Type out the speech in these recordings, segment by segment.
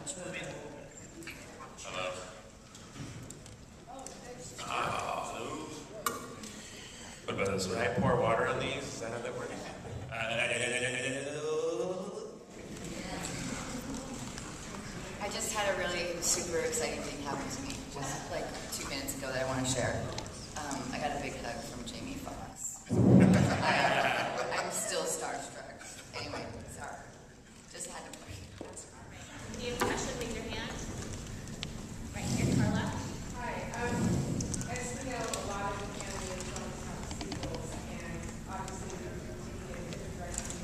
Hello. Oh. What about this? Would I pour water on these? Is that how that works? I just had a really super exciting thing happen to me just like 2 minutes ago that I want to share. I got a big hug from Jamie Foxx. I'm still starstruck. Anyway, sorry. Just had to push. Can you question, raise your hand? Right here, Carla. Hi. As we know, a lot of candidates don't have sequels, and obviously they're taking a different direction.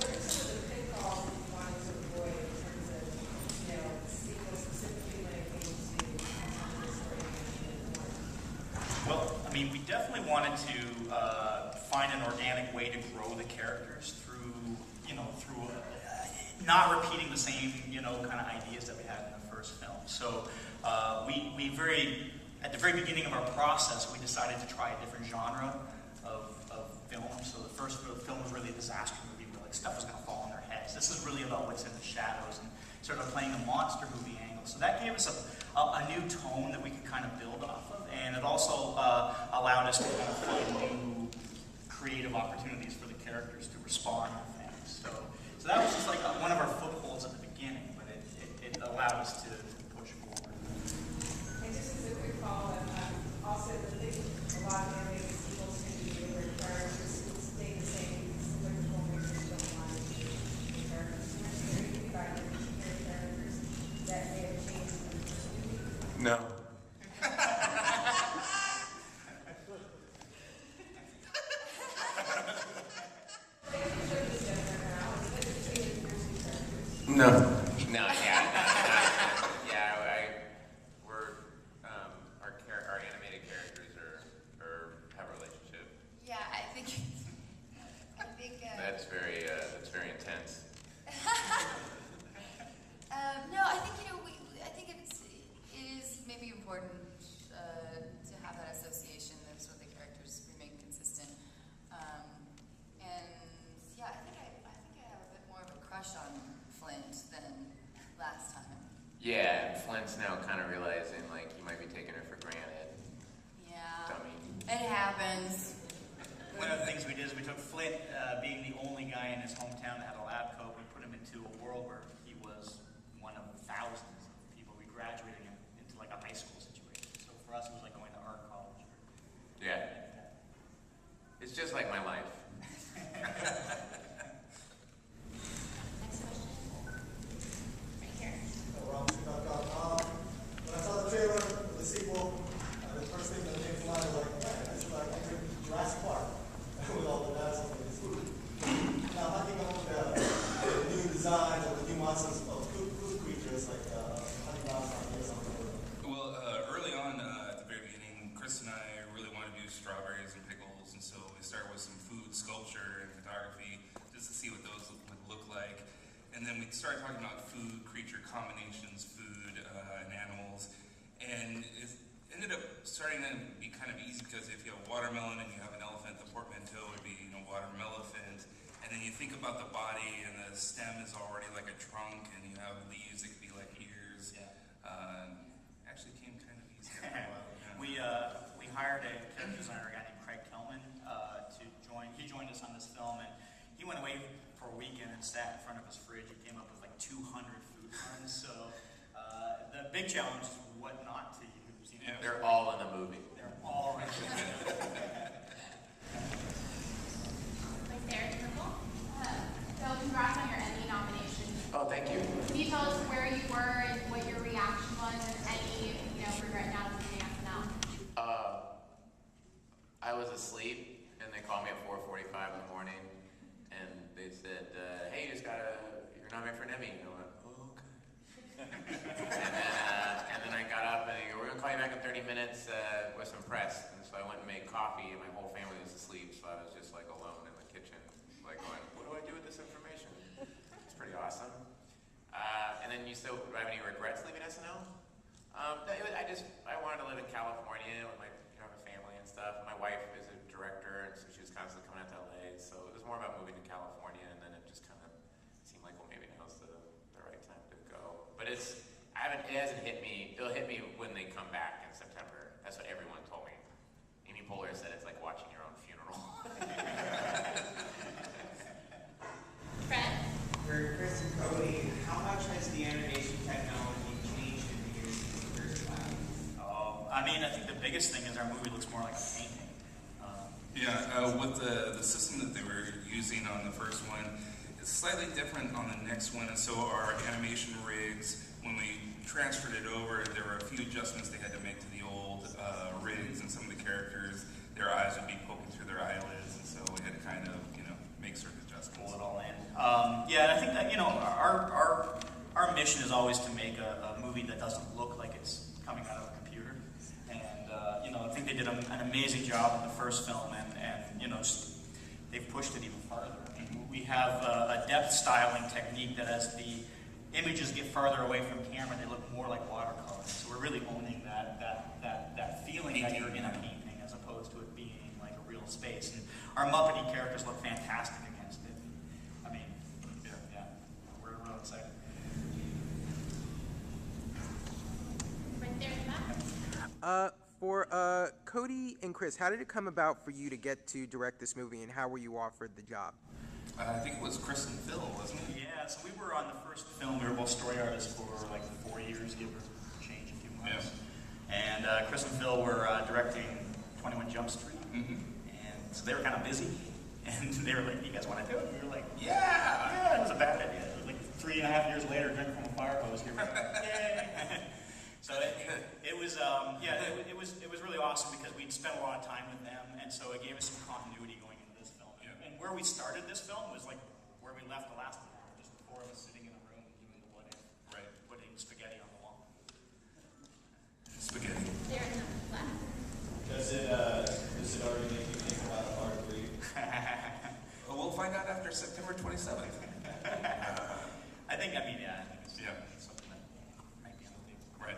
What are some of the pitfalls that you wanted to avoid in terms of, sequels specifically when it came to the story? Well, I mean, we definitely wanted to find an organic way to grow the characters through not repeating the same, kind of ideas that we had in the first film. So at the very beginning of our process, we decided to try a different genre of film. So the first film was really a disaster movie where stuff was going to fall on their heads. This is really about what's in the shadows and sort of playing a monster movie angle. So that gave us a new tone that we could kind of build off of, and it also allowed us to kind of find new creative opportunities for the characters to respond to things. So that was just like one of our footholds at the beginning, but it allowed us to push forward. And just as a quick follow-up, also the thing a lot of animated sequels can do where characters stay the same because the filmmakers don't want to change the characters. So is there anything about your characters that may have changed in the first movie? No. No. No, our animated characters have a relationship. Yeah, I think. That's very intense. No, I think I think it is maybe important to have that association that so the characters remain consistent. And yeah, I think I have a bit more of a crush on Flint than last time. Yeah, and Flint's now kind of realizing you might be taking her for granted. Yeah. Dummy. It happens. One of the things we did is we took Flint, being the only guy in his hometown that had a lab coat, we put him into a world where he was one of thousands of people. We graduated him into a high school situation. So for us, it was like going to art college. Yeah. It's just like my life. Next question. Right here. When I saw the trailer for the sequel, the first thing that came to mind was man, this is like Jurassic Park with all the dinosaurs and this food. Now, how do you go with the new designs or the new monsters of food creatures like honey dinosaurs or something? Well, early on at the very beginning, Kris and I really wanted to do strawberries and pickles, and so we started with some food sculpture and photography just to see what those would look like. And then we started talking about food, creature combinations, food, and animals. And it ended up starting to be kind of easy because if you have watermelon and you have an elephant, the portmanteau would be, watermelephant. And then you think about the body and the stem is already like a trunk and you have leaves that could be like ears. Yeah. Actually came kind of easy after a while. Yeah. We hired a character designer, a guy named Craig Kelman, to join. He joined us on this film, and he went away for a weekend and sat in front of his fridge. He came up with 200 food puns. So the big challenge is what not to use. They're all in the movie. They're all in the movie. Right there, Nicole. So congrats on your Emmy nomination. Oh, thank you. Can you tell us where you were and what your reaction was and any, regret now leaving SNL? I was asleep, and they called me at 4:45 in the morning, and they said, "Hey, you're nominated for an Emmy." And I went, "Oh, okay." and then I got up, and they go, "We're gonna call you back in 30 minutes with some press." And so I went and made coffee, and my whole family was asleep, so I was just alone in the kitchen, going, "What do I do with this information?" It's pretty awesome. And then you still have any regrets leaving SNL? I wanted to live in California with my family and stuff. My wife is a director, and so she was constantly coming out to LA. So it was more about moving to California, and then it just kind of seemed like, well, maybe now's the right time to go. But For Kris and Cody, how much has the animation technology changed in the years since the first film? I mean, I think the biggest thing is our movie looks more like a painting. With the system that they were using on the first one, it's slightly different on the next one, and so our animation rigs, when we transferred it over, there were a few adjustments they had to make to the old rigs, and some of the characters, their eyes would be poking through their eyelids, and so we had to kind of, make certain adjustments. Pull it all in. And I think that, our mission is always to make a movie that doesn't look like it's coming out of a computer. And, I think they did an amazing job in the first film, and they've pushed it even farther. I mean, we have a depth styling technique that as the images get farther away from camera, they look more like watercolor. So we're really owning that feeling that you're in a painting as opposed to it being like a real space. And our Muppety characters look fantastic against it. I mean, yeah, we're real excited. Right there in the back. For Cody and Kris, how did it come about for you to get to direct this movie, and how were you offered the job? I think it was Kris and Phil, wasn't it? Yeah, so we were on the first film. We were both story artists for like 4 years, give or change a few months. Yeah. And Kris and Phil were directing 21 Jump Street. Mm-hmm. And so they were kind of busy. And they were like, you guys want to do it? And we were like, yeah, it was a bad idea. It was like 3.5 years later, drinking from a fire hose. Here we go. Yay! So it was really awesome because we'd spent a lot of time with them, and so it gave us some continuity going into this film. Yeah. And where we started this film was like where we left the last one, just before us sitting in a room doing the what if, right? Putting spaghetti on the wall. Spaghetti. There in the left. Does it already make you think about part 3? We'll find out after September 27th. I think it's something that might be on the table. Right.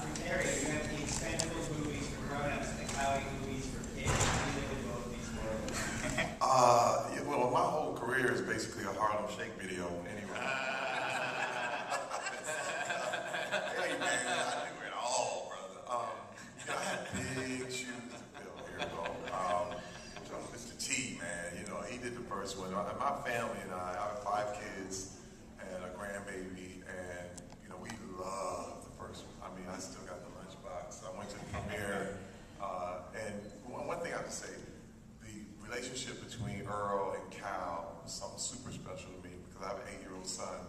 For Terry, you have the Expendables movies for grown-ups and the Cowie movies for kids. What do you think of both these worlds? Well, my whole career is basically a Harlem Shake video anyway. Hey, man, I do it all, brother. I had big shoes to fill. Here we go. Mr. T, man, he did the first one. My family and I have 5 kids and a grandbaby, and, we love the first one. I mean, I still got the lunchbox. I went to the premiere, and one thing I have to say, the relationship between Earl and Cal was something super special to me because I have an 8-year-old son,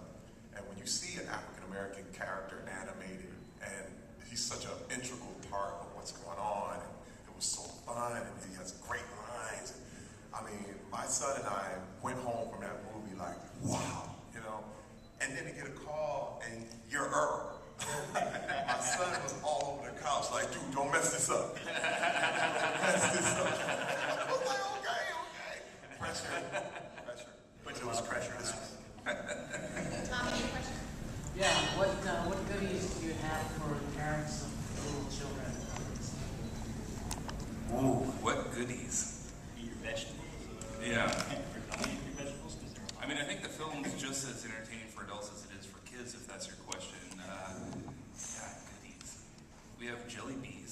and when you see an African-American character animated, and he's such an integral part of what's going on, and it was so fun, and he has great lines. And, I mean, my son and I went home from that movie like, wow, and then to get a call, and you're Earl. My son was all over the couch like, dude, don't mess this up. Don't mess this up. I was like, okay. Pressure. But it was pressure. Tommy, any questions? Yeah, what goodies do you have for parents of little children? Ooh, what goodies? Eat your vegetables. Yeah. Don't eat your vegetables. I mean, I think the film's just as entertaining for adults as it is for kids, if that's your question. Goodies. We have jelly beans.